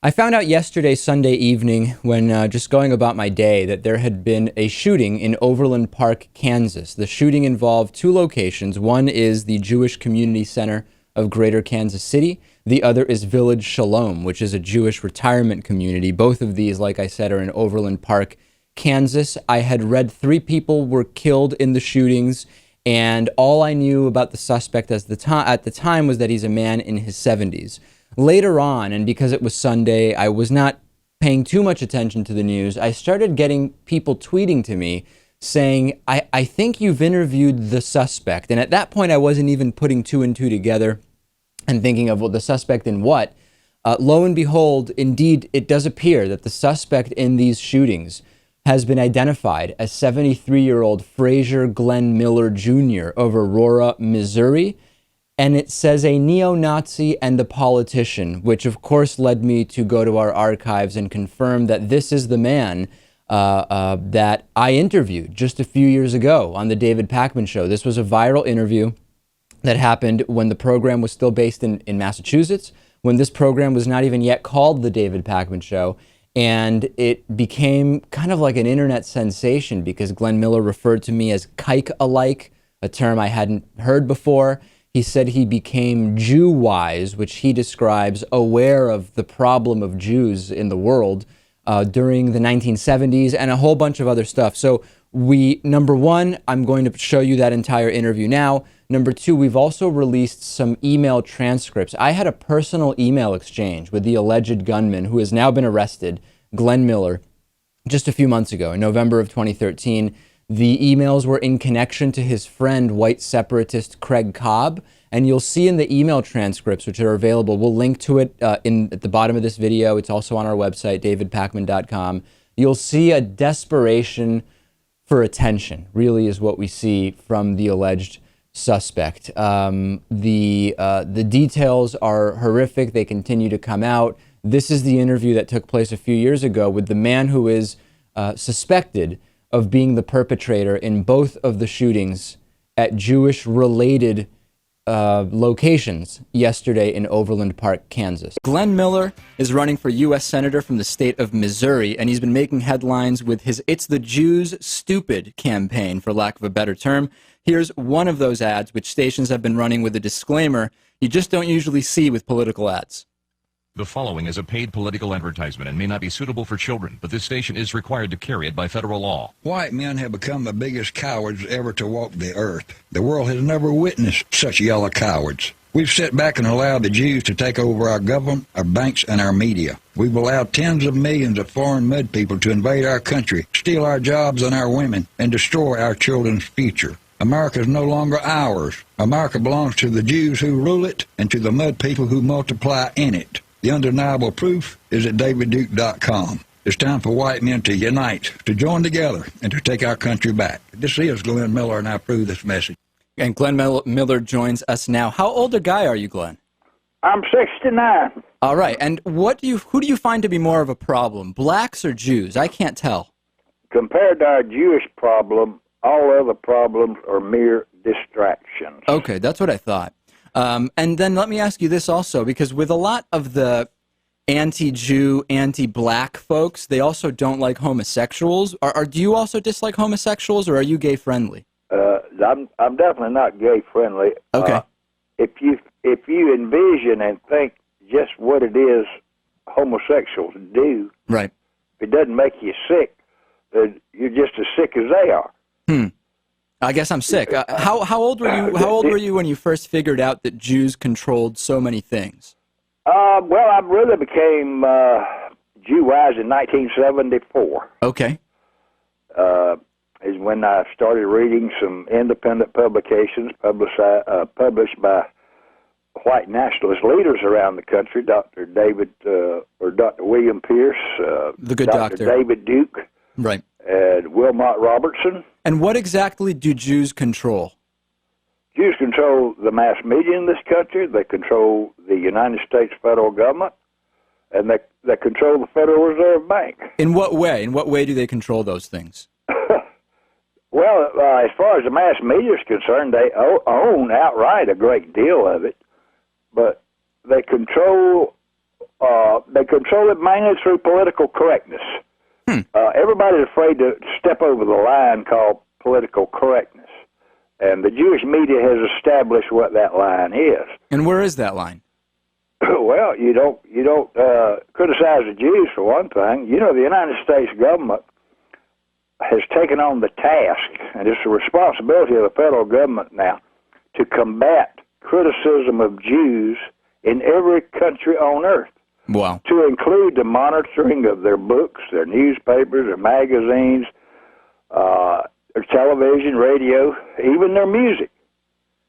I found out yesterday, Sunday evening, when just going about my day, that there had been a shooting in Overland Park, Kansas. The shooting involved two locations. One is the Jewish Community Center of Greater Kansas City. The other is Village Shalom, which is a Jewish retirement community. Both of these, like I said, are in Overland Park, Kansas. I had read 3 people were killed in the shootings, and all I knew about the suspect at the time was that he's a man in his 70s. Later on, and because it was Sunday, I was not paying too much attention to the news. I started getting people tweeting to me saying, I think you've interviewed the suspect. And at that point, I wasn't even putting 2 and 2 together and thinking of, well, the suspect in what? Lo and behold, indeed, it does appear that the suspect in these shootings has been identified as 73-year-old Frazier Glenn Miller Jr. of Aurora, Missouri. And it says a neo-Nazi and a politician, which of course led me to go to our archives and confirm that this is the man that I interviewed just a few years ago on the David Pakman Show. This was a viral interview that happened when the program was still based in Massachusetts, when this program was not even yet called the David Pakman Show. And it became kind of like an internet sensation because Glenn Miller referred to me as kike-alike, a term I hadn't heard before. He said he became Jew-wise, which he describes aware of the problem of Jews in the world during the 1970s and a whole bunch of other stuff. So number one, I'm going to show you that entire interview now. Number two, we've also released some email transcripts. I had a personal email exchange with the alleged gunman who has now been arrested, Glenn Miller, just a few months ago in November of 2013. The emails were in connection to his friend, white separatist Craig Cobb, and you'll see in the email transcripts, which are available, we'll link to it at the bottom of this video. It's also on our website, davidpakman.com. You'll see a desperation for attention, really is what we see from the alleged suspect. The details are horrific. They continue to come out. This is the interview that took place a few years ago with the man who is suspected of being the perpetrator in both of the shootings at Jewish-related locations yesterday in Overland Park, Kansas. Glenn Miller is running for U.S. Senator from the state of Missouri, and he's been making headlines with his It's the Jews Stupid campaign, for lack of a better term. Here's one of those ads, which stations have been running with a disclaimer you just don't usually see with political ads. The following is a paid political advertisement and may not be suitable for children, but this station is required to carry it by federal law. White men have become the biggest cowards ever to walk the earth. The world has never witnessed such yellow cowards. We've sat back and allowed the Jews to take over our government, our banks, and our media. We've allowed tens of millions of foreign mud people to invade our country, steal our jobs and our women, and destroy our children's future. America is no longer ours. America belongs to the Jews who rule it and to the mud people who multiply in it. The undeniable proof is at davidduke.com. It's time for white men to unite, to join together, and to take our country back. This is Glenn Miller, and I approve this message. And Glenn Miller joins us now. How old a guy are you, Glenn? I'm 69. All right. And who do you find to be more of a problem, blacks or Jews? I can't tell. Compared to our Jewish problem, all other problems are mere distractions. Okay, that's what I thought. And then let me ask you this also, because with a lot of the anti-Jew, anti-black folks, they also don't like homosexuals. Do you also dislike homosexuals, or are you gay-friendly? I'm definitely not gay-friendly. Okay. If you envision and think just what it is homosexuals do, right? If it doesn't make you sick, then you're just as sick as they are. I guess I'm sick. How old were you? How old were you when you first figured out that Jews controlled so many things? Well, I really became Jew-wise in 1974. Okay. Is when I started reading some independent publications published by white nationalist leaders around the country, Dr. William Pierce, the good doctor, David Duke, right, and Wilmot Robertson. And what exactly do Jews control? Jews control the mass media in this country. They control the United States federal government, and they control the Federal Reserve Bank. In what way? In what way do they control those things? Well, as far as the mass media is concerned, they own outright a great deal of it, but they control they control it mainly through political correctness. Everybody's afraid to step over the line called political correctness. And the Jewish media has established what that line is. And where is that line? Well, you don't criticize the Jews for one thing. You know, the United States government has taken on the task, and it's the responsibility of the federal government now to combat criticism of Jews in every country on earth. Wow. To include the monitoring of their books, their newspapers, their magazines, their television, radio, even their music.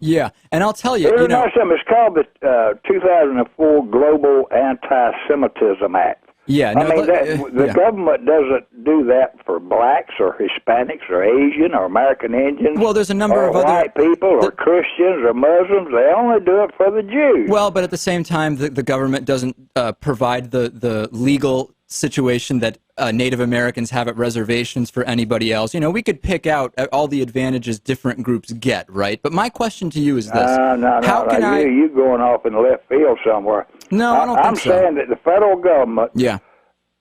Yeah, and I'll tell you, There's something. It's called the 2004 Global Anti-Semitism Act. Yeah, no, the government doesn't do that for blacks or Hispanics or Asian or American Indians. Well, there's a number of white people or Christians or Muslims. They only do it for the Jews. Well, but at the same time, the government doesn't provide the legal situation that Native Americans have at reservations for anybody else. You know, we could pick out all the advantages different groups get, right? But my question to you is this. How can I... You going off in left field somewhere. No, I don't think so. I'm saying that the federal government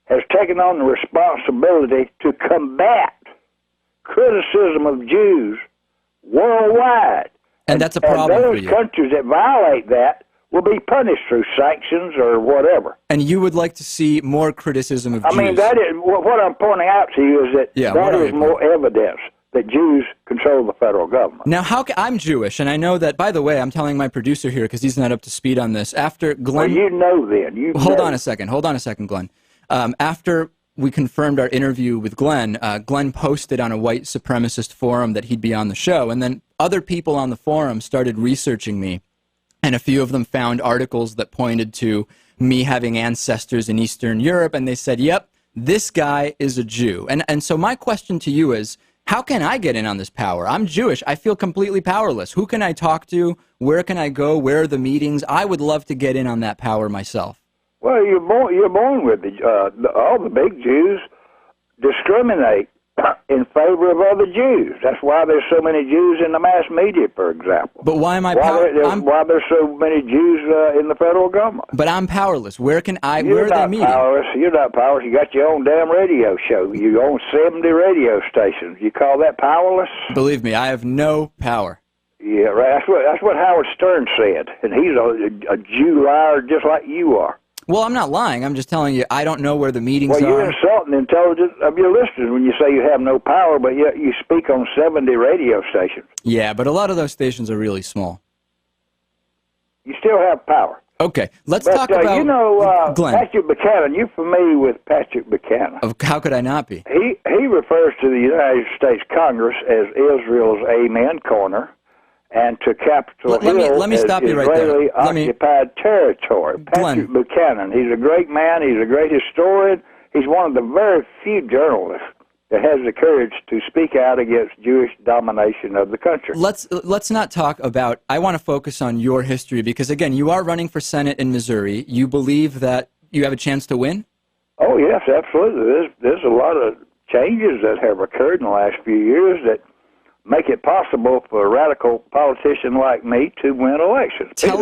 has taken on the responsibility to combat criticism of Jews worldwide. And that's a problem for you. And those countries that violate that will be punished through sanctions or whatever. And you would like to see more criticism of Jews. I mean, that is what I'm pointing out to you is that that is more evidence that Jews control the federal government. Now, I'm Jewish, and I know that, by the way, I'm telling my producer here because he's not up to speed on this. After Glenn... Well, you know then. Hold on a second, Glenn. After we confirmed our interview with Glenn, Glenn posted on a white supremacist forum that he'd be on the show, and then other people on the forum started researching me, and a few of them found articles that pointed to me having ancestors in Eastern Europe, and they said, yep, this guy is a Jew. And so my question to you is, how can I get in on this power? I'm Jewish. I feel completely powerless. Who can I talk to? Where can I go? Where are the meetings? I would love to get in on that power myself. Well, you're born with it. All the big Jews discriminate in favor of other Jews. That's why there's so many Jews in the mass media, for example. But why am I why there's so many Jews in the federal government? But I'm powerless. Where can I? Where are they meeting? You're not powerless. You got your own damn radio show. You own 70 radio stations. You call that powerless? Believe me, I have no power. Yeah, right. That's what Howard Stern said, and he's a Jew liar just like you are. Well, I'm not lying. I'm just telling you I don't know where the meetings are. Well, you're insulting the intelligence of your listeners when you say you have no power, but yet you speak on 70 radio stations. Yeah, but a lot of those stations are really small. You still have power. Okay, let's talk about Glenn. Patrick Buchanan. You familiar with Patrick Buchanan? How could I not be? He refers to the United States Congress as Israel's Amen Corner, and to Capitol Hill let me stop as you right there. Israeli-occupied territory. Patrick Buchanan, he's a great man. He's a great historian. He's one of the very few journalists that has the courage to speak out against Jewish domination of the country. Let's not talk about... I want to focus on your history because, again, you are running for Senate in Missouri. You believe that you have a chance to win? Oh, yes, absolutely. There's a lot of changes that have occurred in the last few years that make it possible for a radical politician like me to win elections. Tell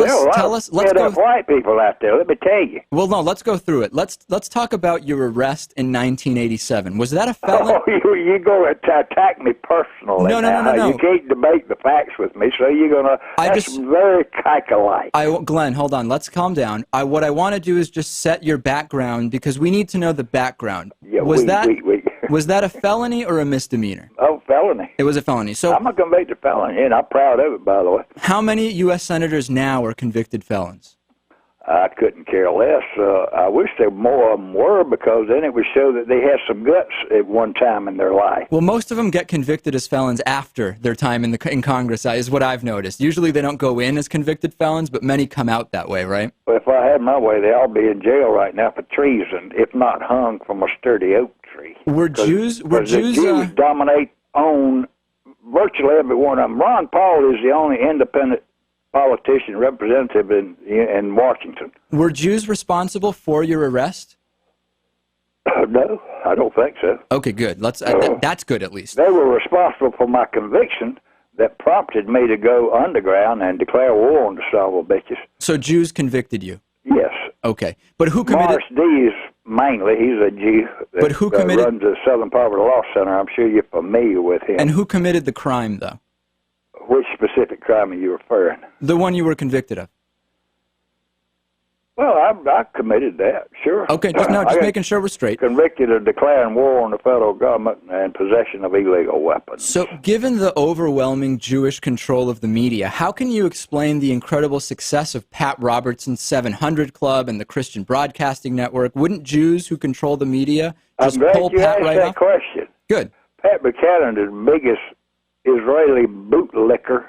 us. Let's go. White people out there. Let me tell you. Well, no. Let's go through it. Let's talk about your arrest in 1987. Was that a felony? Oh, you go attack me personally. No. You can't debate the facts with me, so you're gonna. That's very Kike-like. Glenn, hold on. Let's calm down. What I want to do is just set your background because we need to know the background. Yeah, was that a felony or a misdemeanor? Oh, felony. It was a felony. So I'm a convicted felon, and I'm proud of it, by the way. How many U.S. senators now are convicted felons? I couldn't care less. I wish there more of them were, because then it would show that they had some guts at one time in their life. Well, most of them get convicted as felons after their time in Congress, is what I've noticed. Usually they don't go in as convicted felons, but many come out that way, right? Well, if I had my way, they'd all be in jail right now for treason, if not hung from a sturdy oak tree. Were Jews dominate, own virtually every one of them. Ron Paul is the only independent politician representative in Washington. Were Jews responsible for your arrest? No, I don't think so. Okay, good. That's good at least. They were responsible for my conviction that prompted me to go underground and declare war on the son of a bitches. So Jews convicted you? Yes. Okay. But who committed... Morris D is mainly, he's a Jew that But who committed... runs the Southern Poverty Law Center. I'm sure you're familiar with him. And who committed the crime, though? Which specific crime are you referring? The one you were convicted of. Well, I committed that, sure. Okay, just making sure we're straight. Convicted of declaring war on the federal government and possession of illegal weapons. So, given the overwhelming Jewish control of the media, how can you explain the incredible success of Pat Robertson's 700 Club and the Christian Broadcasting Network? Wouldn't Jews who control the media just pull Pat right off? I'm glad you asked that question. Good. Pat Buchanan is the biggest Israeli bootlicker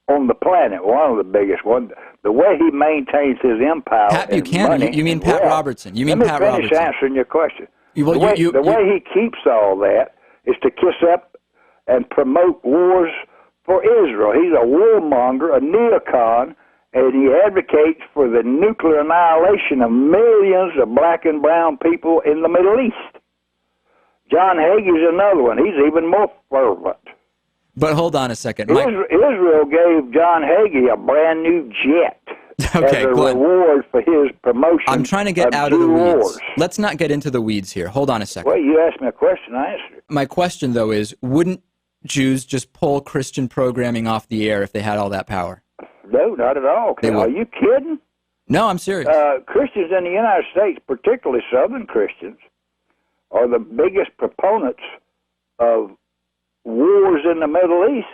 on the planet, one of the biggest ones. The way he maintains his empire. Pat Buchanan, you mean Pat Robertson. You mean Pat Robertson. Let me finish answering your question. The Well, way he keeps all that is to kiss up and promote wars for Israel. He's a warmonger, a neocon, and he advocates for the nuclear annihilation of millions of black and brown people in the Middle East. John Hagee's another one. He's even more fervent. But hold on a second. Israel gave John Hagee a brand new jet Okay, as a reward for his promotion. I'm trying to get out of the weeds. Let's not get into the weeds here. Hold on a second. Well, you asked me a question, I answered it. My question, though, is wouldn't Jews just pull Christian programming off the air if they had all that power? No, not at all. Are you kidding? No, I'm serious. Christians in the United States, particularly Southern Christians, are the biggest proponents of wars in the Middle East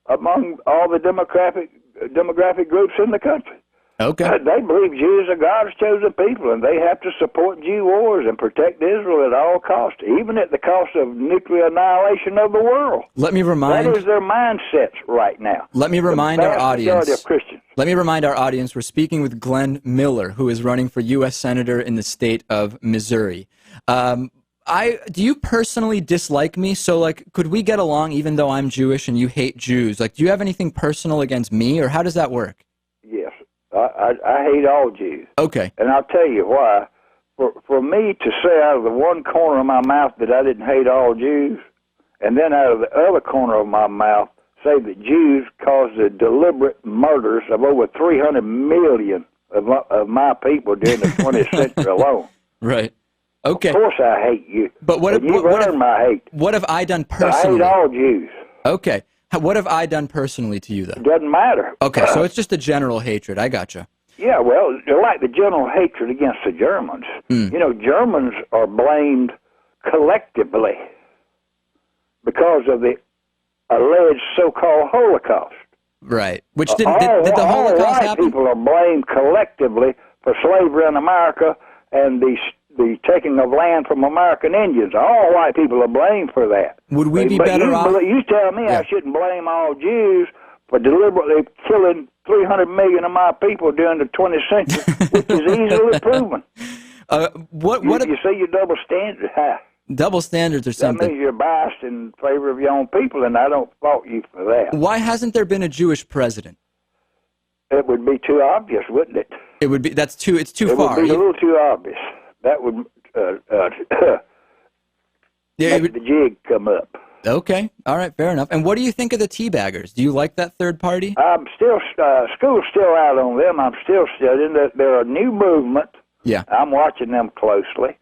among all the demographic groups in the country. Okay. They believe Jews are God's chosen people, and they have to support Jew wars and protect Israel at all costs, even at the cost of nuclear annihilation of the world. Let me remind... That is their mindsets right now. Let me remind our audience... Of Christians. Let me remind our audience we're speaking with Glenn Miller, who is running for U.S. Senator in the state of Missouri. Do you personally dislike me? So, like, could we get along even though I'm Jewish and you hate Jews? Like, do you have anything personal against me, or how does that work? Yes. I hate all Jews. Okay. And I'll tell you why. For me to say out of the one corner of my mouth that I didn't hate all Jews, and then out of the other corner of my mouth say that Jews caused the deliberate murders of over 300 million of my people during the 20th century alone. Right. Okay. Of course I hate you. But what have my hate. What have I done personally? I hate all Jews. Okay. What have I done personally to you, though? It doesn't matter. Okay, so it's just a general hatred. I gotcha. Yeah, well, like the general hatred against the Germans. You know, Germans are blamed collectively because of the alleged so-called Holocaust. Right. Which did the Holocaust happen? All white people are blamed collectively for slavery in America and the taking of land from American Indians. All white people are blamed for that. Would we be better off? You tell me I shouldn't blame all Jews for deliberately killing 300 million of my people during the 20th century, which is easily proven. You say you're double standard. Double standards or something. That means you're biased in favor of your own people, and I don't fault you for that. Why hasn't there been a Jewish president? It would be too obvious, wouldn't it? It would be. It's too far. It would be a little too obvious. That would make the jig come up. Okay. All right. Fair enough. And what do you think of the teabaggers? Do you like that third party? I'm still, school's still out on them. I'm still studying. They're a new movement. Yeah. I'm watching them closely.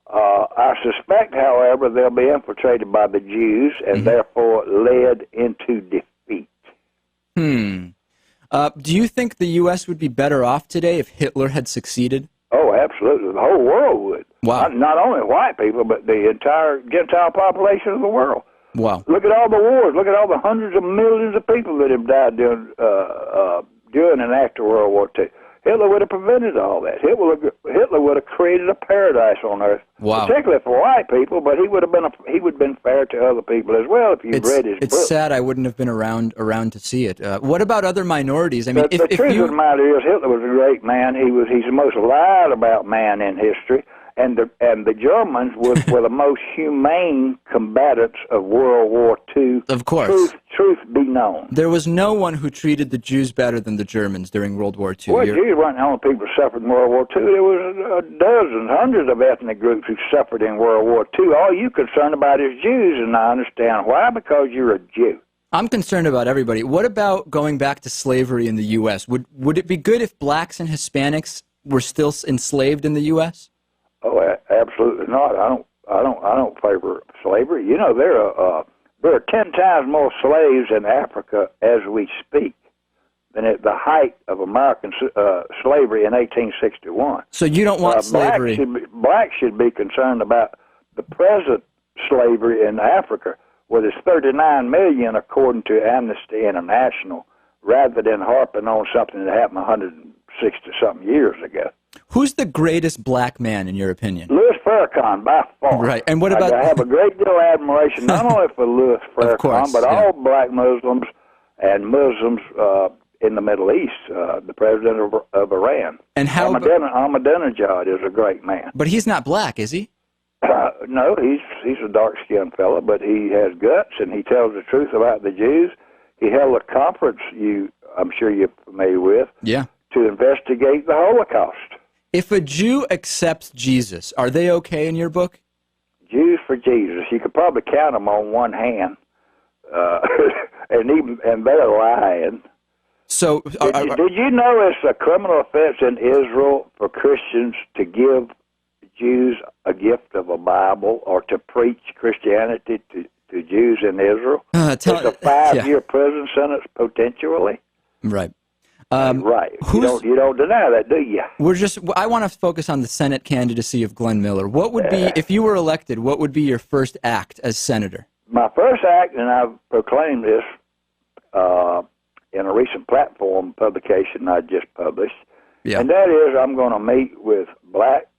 I suspect, however, they'll be infiltrated by the Jews and therefore led into defeat. Do you think the U.S. would be better off today if Hitler had succeeded? Oh, absolutely. The whole world would. Wow. Not only white people, but the entire Gentile population of the world. Wow. Look at all the wars. Look at all the hundreds of millions of people that have died during and after World War II. Hitler would have prevented all that. Hitler would have created a paradise on earth, particularly for white people. But he would have been fair to other people as well. If you read his book, it's sad I wouldn't have been around to see it. What about other minorities? I mean, the truth of the matter is, Hitler was a great man. He's the most lied about man in history. And the Germans were the most humane combatants of World War II. Of course. Truth be known. There was no one who treated the Jews better than the Germans during World War II. Well, Jews weren't the only people who suffered in World War II. There was dozens, hundreds of ethnic groups who suffered in World War II. All you're concerned about is Jews, and I understand why, because you're a Jew. I'm concerned about everybody. What about going back to slavery in the U.S.? Would it be good if blacks and Hispanics were still enslaved in the U.S.? Oh, absolutely not. I don't favor slavery. You know, there are 10 times more slaves in Africa as we speak than at the height of American slavery in 1861. So you don't want slavery? Blacks should be concerned about the present slavery in Africa, where there's 39 million, according to Amnesty International, rather than harping on something that happened 160-something years ago. Who's the greatest black man, in your opinion? Louis Farrakhan, by far. Right. And what about... I have a great deal of admiration, not only for Louis Farrakhan, but all black Muslims and Muslims in the Middle East, the president of Iran. And how... Ahmadinejad is a great man. But he's not black, is he? No, he's a dark-skinned fella, but he has guts, and he tells the truth about the Jews. He held a conference, I'm sure you're familiar with, to investigate the Holocaust. If a Jew accepts Jesus, are they okay in your book? Jews for Jesus. You could probably count them on one hand, and they're lying. So, did you know it's a criminal offense in Israel for Christians to give Jews a gift of a Bible or to preach Christianity to Jews in Israel? It's a 5-year prison sentence potentially. Right. Right. You don't deny that, do you? I want to focus on the Senate candidacy of Glenn Miller. What would be, if you were elected, what would be your first act as senator? My first act, and I've proclaimed this in a recent platform publication I just published, and that is I'm going to meet with black,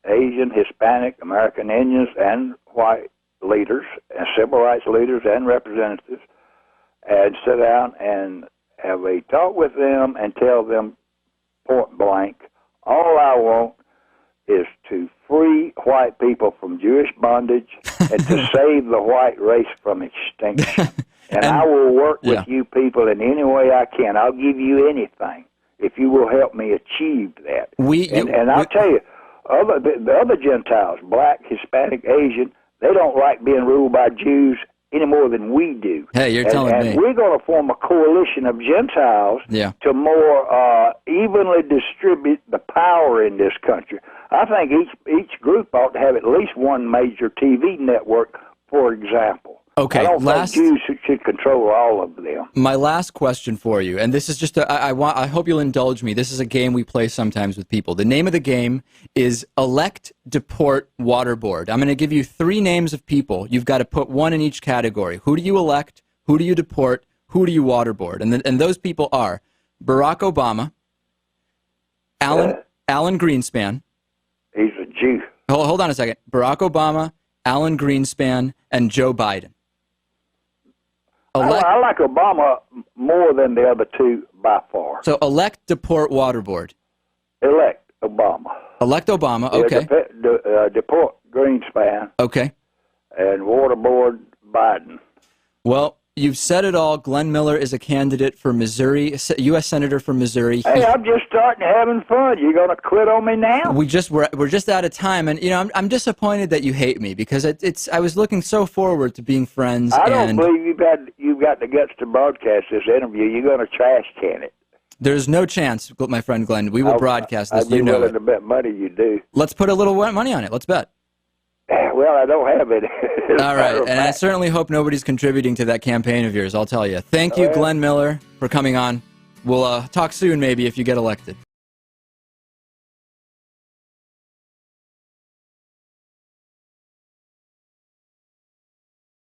Asian, Hispanic, American Indians, and white leaders, and civil rights leaders and representatives, and sit down and have a talk with them and tell them point blank, all I want is to free white people from Jewish bondage and to save the white race from extinction. And I will work with you people in any way I can. I'll give you anything if you will help me achieve that. And I'll tell you, the other Gentiles, black, Hispanic, Asian, they don't like being ruled by Jews any more than we do. Hey, you're telling me. And we're going to form a coalition of Gentiles to more evenly distribute the power in this country. I think each group ought to have at least one major TV network, for example. Okay, I don't think Jews should control all of them. My last question for you, and this is just I hope you'll indulge me. This is a game we play sometimes with people. The name of the game is Elect, Deport, Waterboard. I'm going to give you 3 names of people. You've got to put one in each category. Who do you elect? Who do you deport? Who do you waterboard? And those people are Barack Obama, Alan Greenspan. He's a Jew. Hold on a second. Barack Obama, Alan Greenspan, and Joe Biden. I like Obama more than the other two by far. So elect, deport, waterboard. Elect Obama. Elect Obama, okay. Deport Greenspan. Okay. And waterboard Biden. Well, you've said it all. Glenn Miller is a candidate for Missouri, U.S. Senator for Missouri. Hey, I'm just starting having fun. You going to quit on me now? We're just out of time, and I'm disappointed that you hate me because I was looking so forward to being friends. I don't believe you've got the guts to broadcast this interview. You're going to trash can it. There's no chance, my friend Glenn. We will broadcast this. I'd be willing to bet money you do. Let's put a little money on it. Let's bet. Well, I don't have it. All right, and I certainly hope nobody's contributing to that campaign of yours, I'll tell you. Thank you, Glenn Miller, for coming on. We'll talk soon, maybe, if you get elected.